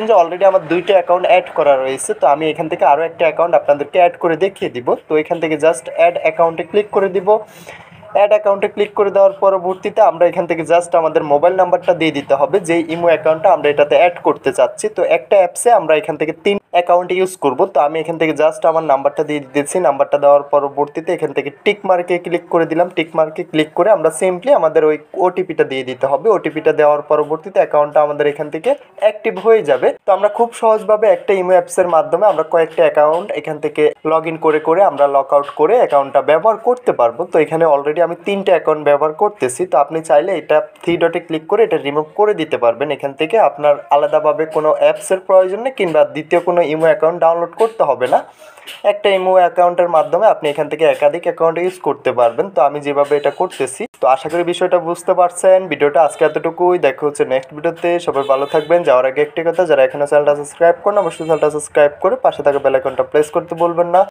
যে অলরেডি আমার 2টা অ্যাকাউন্ট অ্যাড করা রয়েছে, তো আমি এখান থেকে আরও একটা অ্যাকাউন্ট আপনাদেরকে অ্যাড করে দেখিয়ে দিব। তো এখান থেকে জাস্ট অ্যাড অ্যাকাউন্টে ক্লিক করে দিব। অ্যাড অ্যাকাউন্টে ক্লিক করে দেওয়ার পরবর্তীতে আমরা এখান থেকে জাস্ট আমাদের মোবাইল নাম্বারটা দিয়ে দিতে হবে, যেই ইমো অ্যাকাউন্টটা আমরা এটাতে অ্যাড করতে চাচ্ছি। তো একটা অ্যাপসে আমরা এখান থেকে 3 অ্যাকাউন্ট ইউজ করব। তো আমি এখান থেকে জাস্ট আমার নাম্বারটা দিয়ে দিতেছি। নাম্বারটা দেওয়ার পরবর্তীতে এখান থেকে টিক মার্কে ক্লিক করে দিলাম। টিক মার্কে ক্লিক করে আমরা সিম্পলি আমাদের ওই ওটিপিটা দিয়ে দিতে হবে। ওটিপিটা দেওয়ার পরবর্তীতে অ্যাকাউন্টটা আমাদের এখান থেকে অ্যাক্টিভ হয়ে যাবে। তো আমরা খুব সহজভাবে একটা ইমো অ্যাপসের মাধ্যমে আমরা কয়েকটা অ্যাকাউন্ট এখান থেকে লগ ইন করে আমরা লক আউট করে অ্যাকাউন্টটা ব্যবহার করতে পারবো। তো এখানে অলরেডি আমি 3টে অ্যাকাউন্ট ব্যবহার করতেছি। তো আপনি চাইলে এটা 3 ডটে ক্লিক করে এটা রিমুভ করে দিতে পারবেন। এখান থেকে আপনার আলাদাভাবে কোনো অ্যাপসের প্রয়োজন নেই, কিংবা দ্বিতীয় কোনো ইমো অ্যাকাউন্ট ডাউনলোড করতে হবে না। একটা ইমো অ্যাকাউন্টের মাধ্যমে আপনি এখান থেকে একাধিক অ্যাকাউন্ট ইউজ করতে পারবেন। তো আমি যেভাবে এটা করতেছি, তো আশা করি বিষয়টা বুঝতে পারছেন। ভিডিওটা আজকে এতটুকুই, দেখা হচ্ছে নেক্সট ভিডিওতে। সবাই ভালো থাকবেন। যাওয়ার আগে একটি কথা, যারা এখনো চ্যানেলটা সাবস্ক্রাইব করেন অবশ্যই চ্যানেলটা সাবস্ক্রাইব করে পাশে থাকা বেল আইকনটা প্রেস করতে বলবেন না।